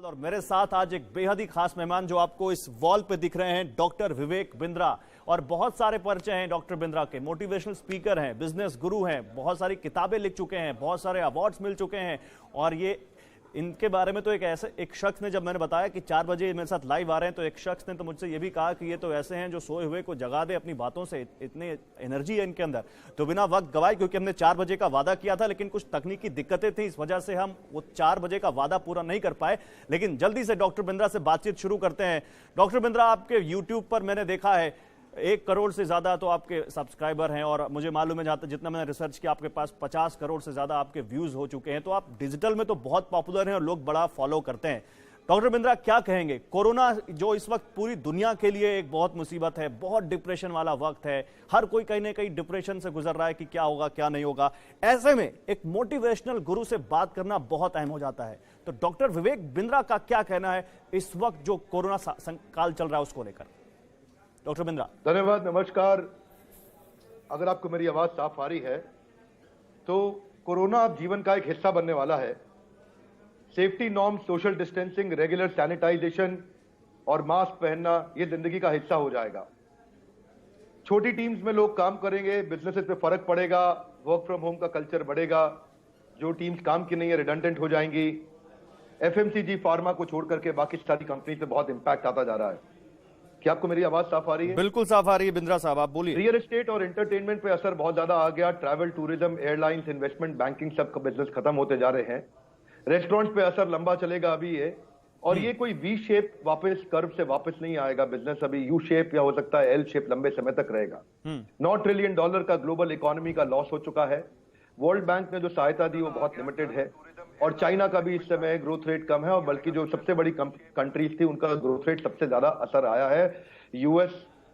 और मेरे साथ आज एक बेहद ही खास मेहमान जो आपको इस वॉल पे दिख रहे हैं, डॉक्टर विवेक बिंद्रा। और बहुत सारे परिचय हैं डॉक्टर बिंद्रा के। मोटिवेशनल स्पीकर हैं, बिजनेस गुरु हैं, बहुत सारी किताबें लिख चुके हैं, बहुत सारे अवार्ड्स मिल चुके हैं। और ये इनके बारे में तो एक शख्स ने, जब मैंने बताया कि 4 बजे मेरे साथ लाइव आ रहे हैं, तो एक शख्स ने तो मुझसे ये भी कहा कि ये तो ऐसे हैं जो सोए हुए को जगा दे अपनी बातों से, इतनी एनर्जी है इनके अंदर। तो बिना वक्त गवाए, क्योंकि हमने 4 बजे का वादा किया था, लेकिन कुछ तकनीकी दिक्कतें थी, इस वजह से हम वो 4 बजे का वादा पूरा नहीं कर पाए। लेकिन जल्दी से डॉक्टर बिंद्रा से बातचीत शुरू करते हैं। डॉक्टर बिंद्रा, आपके यूट्यूब पर मैंने देखा है 1 करोड़ से ज्यादा तो आपके सब्सक्राइबर हैं, और मुझे मालूम है जितना मैंने रिसर्च किया, आपके पास 50 करोड़ से ज्यादा आपके व्यूज हो चुके हैं। तो आप डिजिटल में तो बहुत पॉपुलर हैं और लोग बड़ा फॉलो करते हैं। डॉक्टर बिंद्रा, क्या कहेंगे? कोरोना जो इस वक्त पूरी दुनिया के लिए एक बहुत मुसीबत है, बहुत डिप्रेशन वाला वक्त है, हर कोई कहीं ना कहीं डिप्रेशन से गुजर रहा है कि क्या होगा क्या नहीं होगा। ऐसे में एक मोटिवेशनल गुरु से बात करना बहुत अहम हो जाता है। तो डॉक्टर विवेक बिंद्रा का क्या कहना है इस वक्त जो कोरोना काल चल रहा है उसको लेकर? डॉक्टर बिंद्रा। धन्यवाद, नमस्कार। अगर आपको मेरी आवाज साफ आ रही है तो कोरोना अब जीवन का एक हिस्सा बनने वाला है। Safety norm, social distancing, regular sanitization और मास्क पहनना ये जिंदगी का हिस्सा हो जाएगा। छोटी टीम्स में लोग काम करेंगे, बिजनेसेस पे फर्क पड़ेगा, वर्क फ्रॉम होम का कल्चर बढ़ेगा। जो टीम्स काम की नहीं है रिडंडेंट हो जाएंगी। एफएमसीजी, फार्मा को छोड़ करके बाकी सारी कंपनी पे बहुत इंपैक्ट आता जा रहा है। क्या आपको मेरी आवाज साफ आ रही है? बिल्कुल साफ आ रही है बिंद्रा साहब, आप बोलिए। रियल एस्टेट और एंटरटेनमेंट पे असर बहुत ज्यादा आ गया। Travel, tourism, airlines, investment, banking, सब का बिजनेस खत्म होते जा रहे हैं। रेस्टोरेंट्स पे असर लंबा चलेगा अभी ये, और ये कोई वी शेप वापस कर्व से वापस नहीं आएगा। बिजनेस अभी यू शेप या हो सकता है एल शेप लंबे समय तक रहेगा। $9 ट्रिलियन का ग्लोबल इकोनॉमी का लॉस हो चुका है। वर्ल्ड बैंक ने जो सहायता दी वो बहुत लिमिटेड है, और चाइना का भी इस समय ग्रोथ रेट कम है, और बल्कि जो सबसे बड़ी कंट्रीज थी उनका ग्रोथ रेट सबसे ज्यादा असर आया है। US,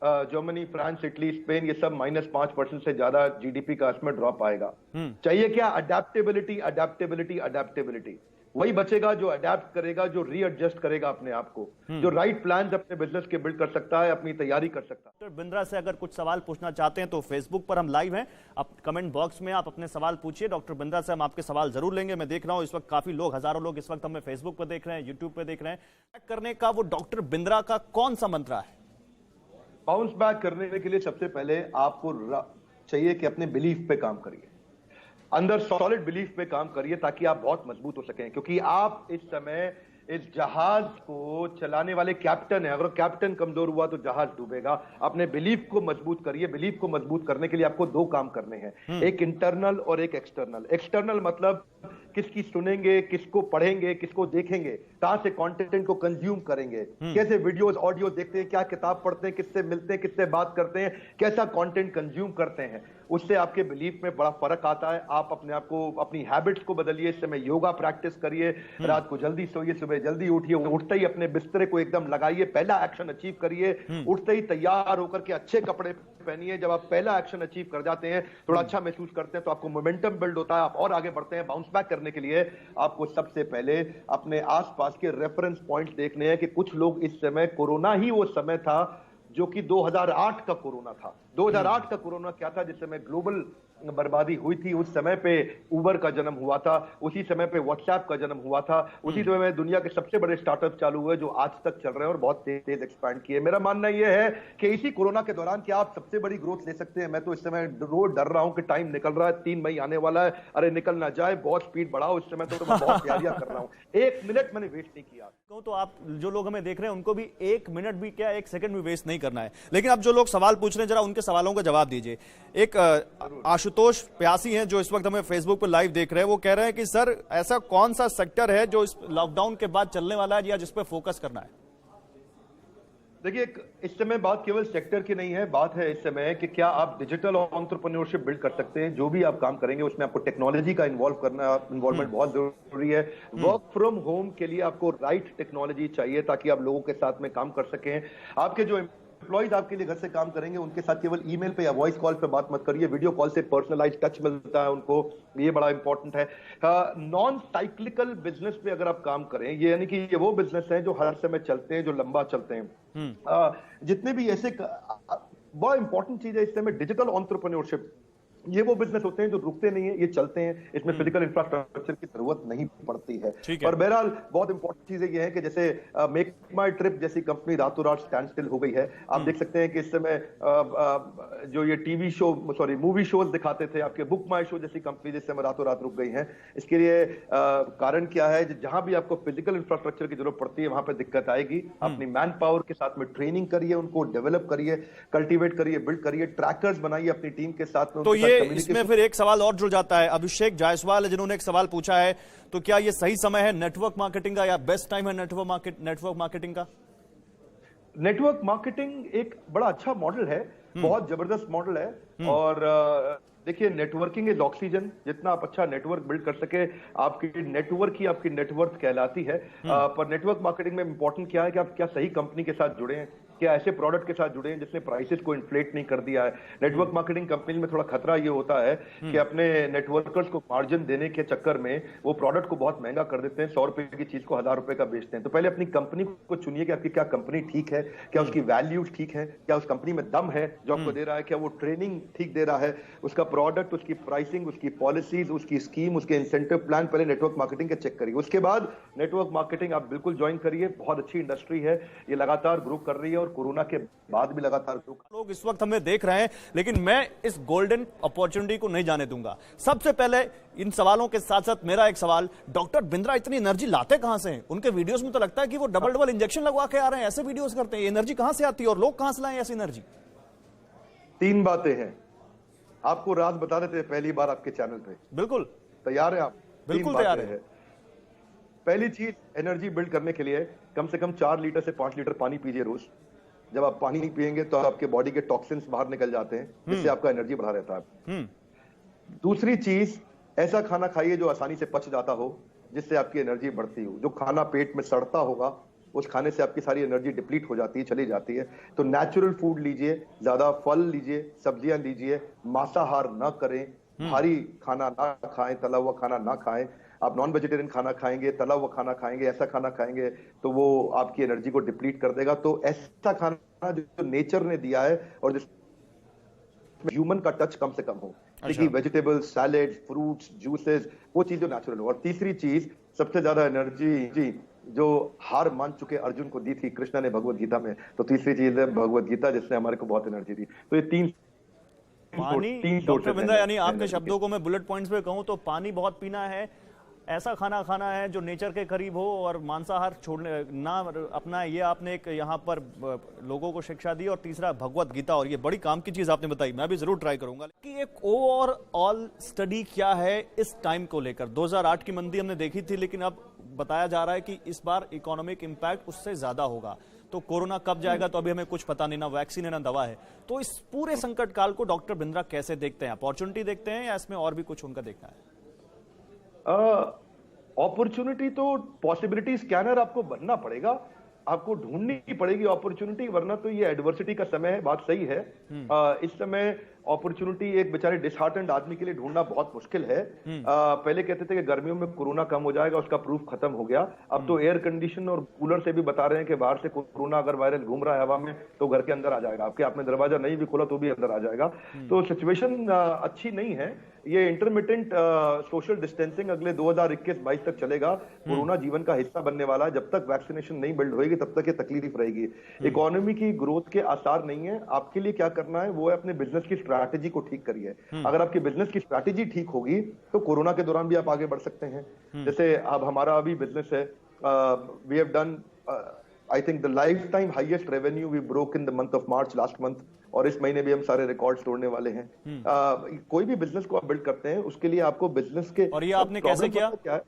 Germany, France, Italy, Spain, ये सब -5% से ज्यादा जीडीपी का इसमें ड्रॉप आएगा। चाहिए क्या? Adaptability, adaptability, adaptability. वही बचेगा जो अडेप्ट करेगा, जो रीएडजस्ट करेगा अपने आप को, जो राइट प्लान्स अपने बिजनेस के बिल्ड कर सकता है, अपनी तैयारी कर सकता है। डॉक्टर बिंद्रा से अगर कुछ सवाल पूछना चाहते हैं तो फेसबुक पर हम लाइव हैं, आप कमेंट बॉक्स में आप अपने सवाल पूछिए। डॉक्टर बिंद्रा से हम आपके सवाल जरूर लेंगे। मैं देख रहा हूं इस वक्त काफी लोग, हजारों लोग इस वक्त हमें फेसबुक पर देख रहे हैं, यूट्यूब पे देख रहे हैं। करने का वो डॉक्टर बिंद्रा का कौन सा मंत्र है? बाउंस बैक करने के लिए सबसे पहले आपको चाहिए कि अपने बिलीफ पे काम करिए, अंदर सॉलिड बिलीफ पे काम करिए, ताकि आप बहुत मजबूत हो सकें। क्योंकि आप इस समय इस जहाज को चलाने वाले कैप्टन है। अगर कैप्टन कमजोर हुआ तो जहाज डूबेगा। अपने बिलीफ को मजबूत करिए। बिलीफ को मजबूत करने के लिए आपको 2 काम करने हैं, एक इंटरनल और एक एक्सटर्नल। एक्सटर्नल मतलब किसकी सुनेंगे, किसको पढ़ेंगे, किसको देखेंगे, कहां से कंटेंट को कंज्यूम करेंगे, कैसे वीडियोस, ऑडियो देखते हैं, क्या किताब पढ़ते हैं, किससे मिलते हैं, किससे बात करते हैं, कैसा कंटेंट कंज्यूम करते हैं। उससे आपके बिलीफ में बड़ा फर्क आता है। आप अपने आप को, अपनी हैबिट्स को बदलिए। इस समय योगा प्रैक्टिस करिए, रात को जल्दी सोइए, सुबह जल्दी उठिए, उठते ही अपने बिस्तरे को एकदम लगाइए, पहला एक्शन अचीव करिए। उठते ही तैयार होकर के अच्छे कपड़े पहनिए। जब आप पहला एक्शन अचीव कर जाते हैं, थोड़ा अच्छा महसूस करते हैं, तो आपको मोमेंटम बिल्ड होता है, आप और आगे बढ़ते हैं। बाउंस बैक करने के लिए आपको सबसे पहले अपने आसपास के रेफरेंस पॉइंट्स देखने हैं कि कुछ लोग इस समय, कोरोना ही वो समय था जो कि 2008 का कोरोना था। 2008 का कोरोना क्या था? जिस समय ग्लोबल बर्बादी हुई थी, उस समय पे उबर का जन्म हुआ था, उसी समय पे व्हाट्सएप का जन्म हुआ था, उसी समय में दुनिया के सबसे बड़े स्टार्टअप चालू हुए जो आज तक चल रहे हैं और बहुत तेज एक्सपैंड किए। मेरा मानना यह है कि इसी कोरोना के दौरान क्या आप सबसे बड़ी ग्रोथ ले सकते हैं। मैं तो इस समय रोज डर रहा हूं कि टाइम निकल रहा है, 3 मई आने वाला है, अरे निकल ना जाए, बहुत स्पीड बढ़ाओ। इस समय तो मैं बहुत तैयारियां कर रहा हूं। 1 मिनट मैंने वेस्ट नहीं किया। तो आप जो लोग हमें देख रहे हैं उनको भी 1 मिनट भी क्या, 1 सेकंड भी वेस्ट नहीं करना है। लेकिन अब जो लोग सवाल पूछ रहे हैं, जरा उनके सवालों का जवाब दीजिए। एक आशुतोष प्यासी हैं जो इस वक्त हमें फेसबुक पर लाइव देख रहे हैं, वो कह रहे हैं कि सर ऐसा कौन सा सेक्टर है जो इस लॉकडाउन के बाद चलने वाला है या जिस पर फोकस करना है? देखिए, इस समय बात केवल सेक्टर की नहीं है, बात है इस समय कि क्या आप डिजिटल एंटरप्रेन्योरशिप बिल्ड कर सकते हैं। जो भी आप काम करेंगे उसमें आपको टेक्नोलॉजी का इन्वॉल्वमेंट बहुत जरूरी है। वर्क फ्रॉम होम के लिए आपको राइट टेक्नोलॉजी चाहिए ताकि आप लोगों के साथ में काम कर सकें। आपके जो एम्प्लॉइज आपके लिए घर से काम करेंगे उनके साथ केवल ईमेल पे या वॉइस कॉल पे बात मत करिए। वीडियो कॉल से पर्सनलाइज टच मिलता है उनको, ये बड़ा इंपॉर्टेंट है। नॉन साइक्लिकल बिजनेस पे अगर आप काम करें, ये यानी कि ये वो बिजनेस हैं जो हर समय चलते हैं, जो लंबा चलते हैं। जितने भी ऐसे बड़ा इंपॉर्टेंट चीज है इस समय डिजिटल एंटरप्रेन्योरशिप। ये वो बिजनेस होते हैं जो रुकते नहीं है, ये चलते हैं, इसमें फिजिकल इंफ्रास्ट्रक्चर की जरूरत नहीं पड़ती है। और बहरहाल बहुत इंपॉर्टेंट चीजें ये है कि जैसे मेक माई ट्रिप जैसी कंपनी रातों रात स्टैंड स्टिल हो गई है। आप देख सकते हैं कि इस समय जो ये टीवी शो मूवी शोज दिखाते थे, आपके बुक माई शो जैसी कंपनी जिस समय रातों रात रुक गई है। इसके लिए कारण क्या है, जहां भी आपको फिजिकल इंफ्रास्ट्रक्चर की जरूरत पड़ती है वहां पर दिक्कत आएगी। अपनी मैन पावर के साथ में ट्रेनिंग करिए, उनको डेवलप करिए, कल्टीवेट करिए, बिल्ड करिए, ट्रैकर्स बनाइए अपनी टीम के साथ में। तो ये इसमें फिर एक सवाल और जुड़ जाता है, अभिषेक जायसवाल है जिन्होंने एक सवाल पूछा है, तो क्या ये सही समय है नेटवर्क मार्केटिंग का, या बेस्ट टाइम है नेटवर्क मार्केटिंग का? नेटवर्क मार्केटिंग एक बड़ा अच्छा मॉडल है, बहुत जबरदस्त मॉडल है। और देखिए, नेटवर्किंग इज ऑक्सीजन। जितना आप अच्छा नेटवर्क बिल्ड कर सके, आपकी नेटवर्क ही आपकी नेटवर्थ कहलाती है। पर नेटवर्क मार्केटिंग में इंपॉर्टेंट क्या है कि आप क्या सही कंपनी के साथ जुड़े हैं, क्या ऐसे प्रोडक्ट के साथ जुड़े हैं जिसने प्राइसेस को इन्फ्लेट नहीं कर दिया है। नेटवर्क मार्केटिंग कंपनी में थोड़ा खतरा ये होता है कि अपने नेटवर्कर्स को मार्जिन देने के चक्कर में वो प्रोडक्ट को बहुत महंगा कर देते हैं, 100 रुपए की चीज को 1000 रुपए का बेचते हैं। तो पहले अपनी कंपनी को चुनिए कि आपकी क्या कंपनी ठीक है, क्या उसकी वैल्यूज ठीक है, क्या उस कंपनी में दम है जो आपको दे रहा है, क्या वो ट्रेनिंग ठीक दे रहा है, उसका प्रोडक्ट, उसकी प्राइसिंग, उसकी पॉलिसीज, उसकी स्कीम, उसके इंसेंटिव प्लान पहले नेटवर्क मार्केटिंग के चेक करिए। उसके बाद नेटवर्क मार्केटिंग आप बिल्कुल ज्वाइन करिए। बहुत अच्छी इंडस्ट्री है, ये लगातार ग्रो कर रही है और कोरोना के बाद भी लगातार लोग इस वक्त हमें देख रहे हैं, लेकिन मैं इस गोल्डन अपॉर्चुनिटी को नहीं जाने दूंगा। सबसे पहले इन सवालों के साथ साथ मेरा एक सवाल, डॉक्टर बिंद्रा इतनी एनर्जी लाते कहां से हैं? उनके वीडियोस में तो लगता है कि वो डबल इंजेक्शन लगवा के आ रहे हैं, ऐसे वीडियोस करते हैं। एनर्जी कहां से आती है और लोग कहां से लाएं ऐसी एनर्जी? 3 बातें हैं, आपको राज बता देते हैं पहली बार आपके चैनल पे। बिल्कुल तैयार है आप? बिल्कुल तैयार है। पहली चीज, एनर्जी बिल्ड करने के लिए कम से कम 4 लीटर से 5 लीटर पानी पीजिए रोज। जब आप पानी नहीं पिएंगे तो आपके बॉडी के टॉक्सिन्स बाहर निकल जाते हैं, जिससे आपका एनर्जी बढ़ा रहता है। दूसरी चीज, ऐसा खाना खाइए जो आसानी से पच जाता हो, जिससे आपकी एनर्जी बढ़ती हो। जो खाना पेट में सड़ता होगा उस खाने से आपकी सारी एनर्जी डिप्लीट हो जाती है, चली जाती है। तो नेचुरल फूड लीजिए, ज्यादा फल लीजिए, सब्जियां लीजिए, मांसाहार ना करें, भारी खाना ना खाएं, तला हुआ खाना ना खाएं। आप नॉन वेजिटेरियन खाना खाएंगे, तला हुआ खाना खाएंगे, ऐसा खाना खाएंगे तो वो आपकी एनर्जी को डिप्लीट कर देगा। तो ऐसा खाना जो नेचर ने दिया है और जिसमें ह्यूमन का टच कम से कम हो, देखिए वेजिटेबल्स, सैलेड, फ्रूट्स, जूसेस, वो चीज जो नेचुरल हो। और तीसरी चीज, सबसे ज्यादा एनर्जी जो हार मान चुके अर्जुन को दी थी कृष्ण ने भगवत गीता में, तो तीसरी चीज है भगवत गीता, जिसने हमारे को बहुत एनर्जी दी। तो ये तीन पानी, डॉक्टर बिंद्रा, यानी आपके शब्दों को मैं बुलेट पॉइंट्स पे कहूं तो पानी बहुत पीना है, ऐसा खाना खाना है जो नेचर के करीब हो, और मांसाहार छोड़ने ना अपना, ये आपने एक यहाँ पर लोगों को शिक्षा दी। और तीसरा भगवत गीता, और ये बड़ी काम की चीज आपने बताई, मैं भी जरूर ट्राई करूंगा। कि एक ओवरऑल स्टडी क्या है इस टाइम को लेकर? 2008 की मंदी हमने देखी थी, लेकिन अब बताया जा रहा है कि इस बार इकोनॉमिक इंपैक्ट उससे ज्यादा होगा। तो कोरोना कब जाएगा तो अभी हमें कुछ पता नहीं, ना वैक्सीन है ना दवा है। तो इस पूरे संकट काल को डॉक्टर बिंद्रा कैसे देखते हैं? अपॉर्चुनिटी देखते हैं या इसमें और भी कुछ उनका देखना है? अपॉर्चुनिटी तो, पॉसिबिलिटी स्कैनर आपको बनना पड़ेगा, आपको ढूंढनी पड़ेगी अपॉर्चुनिटी, वरना तो ये एडवर्सिटी का समय है। बात सही है, इस समय अपॉर्चुनिटी एक बेचारे डिसहार्टेंड आदमी के लिए ढूंढना बहुत मुश्किल है। पहले कहते थे कि गर्मियों में कोरोना कम हो जाएगा, उसका प्रूफ खत्म हो गया। अब तो एयर कंडीशन और कूलर से भी बता रहे हैं कि बाहर से कोरोना अगर वायरस घूम रहा है हवा में तो घर के अंदर आ जाएगा, आपके आपने दरवाजा नहीं भी खोला तो भी अंदर आ जाएगा। तो सिचुएशन अच्छी नहीं है। ये इंटरमिटेंट सोशल डिस्टेंसिंग अगले 2021-22 तक चलेगा। कोरोना जीवन का हिस्सा बनने वाला है। जब तक वैक्सीनेशन नहीं बिल्ड होगी तब तक ये तकलीफ रहेगी। इकोनॉमी की ग्रोथ के आसार नहीं है। आपके लिए क्या करना है वो है अपने बिजनेस की स्ट्रैटेजी को ठीक करिए। अगर आपकी बिजनेस की स्ट्रैटेजी ठीक होगी तो कोरोना के दौरान भी आप आगे बढ़ सकते हैं। जैसे अब हमारा अभी बिजनेस है, we have done I think the lifetime highest revenue we broke in the month of March last month, और इस महीने भी हम सारे रिकॉर्ड्स तोड़ने वाले हैं। कोई भी बिजनेस को आप बिल्ड करते हैं उसके लिए आपको बिजनेस के, और ये आपने कैसे किया? क्या है?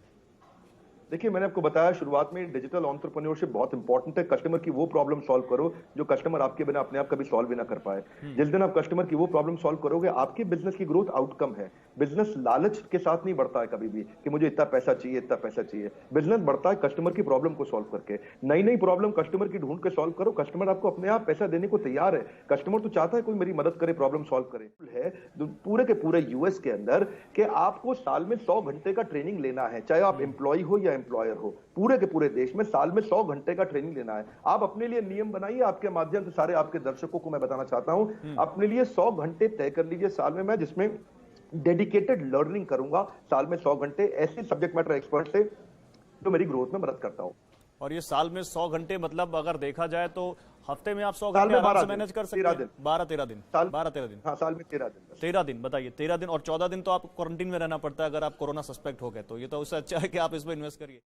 देखिए, मैंने आपको बताया शुरुआत में, डिजिटल एंटरप्रेन्योरशिप बहुत इंपॉर्टेंट है। कस्टमर की वो प्रॉब्लम सॉल्व करो जो कस्टमर आपके बिना अपने आप कभी सॉल्व भी ना कर पाए। जिस दिन आप कस्टमर की वो प्रॉब्लम सॉल्व करोगे, आपके बिजनेस की ग्रोथ आउटकम है। बिजनेस लालच के साथ नहीं बढ़ता है कभी भी कि मुझे इतना पैसा चाहिए, इतना पैसा चाहिए। बिजनेस बढ़ता है कस्टमर की प्रॉब्लम को सॉल्व करके। नई नई प्रॉब्लम कस्टमर की ढूंढ के सॉल्व करो। कस्टमर आपको अपने आप पैसा देने को तैयार है। कस्टमर तो चाहता है कोई मेरी मदद करे, प्रॉब्लम सॉल्व करे। है पूरे के पूरे यूएस के अंदर कि आपको साल में 100 घंटे का ट्रेनिंग लेना है, चाहे आप एम्प्लॉय हो या एम्प्लॉयर हो। पूरे के पूरे देश में साल में 100 घंटे का ट्रेनिंग लेना है। आप अपने लिए नियम बनाइए। आपके माध्यम से सारे आपके दर्शकों को मैं बताना चाहता हूं, अपने लिए 100 घंटे तय कर लीजिए साल में, जिसमें डेडिकेटेड लर्निंग करूंगा साल में 100 घंटे ऐसे सब्जेक्ट मैटर एक्सपर्ट से जो मेरी ग्रोथ में मदद करता हूं। और ये साल में 100 घंटे मतलब अगर देखा जाए तो हफ्ते में आप 100 साल घंटे में आराम 12 से दिन, मैनेज कर सकते 13 हैं। दिन। 12-13 दिन, साल 12-13 दिन। हाँ, साल में 13 दिन बस। 13 दिन बताइए, 13 दिन और 14 दिन तो आप क्वारंटीन में रहना पड़ता है अगर आप कोरोना सस्पेक्ट हो गए तो। ये तो उससे अच्छा है कि आप इसमें इन्वेस्ट करिए।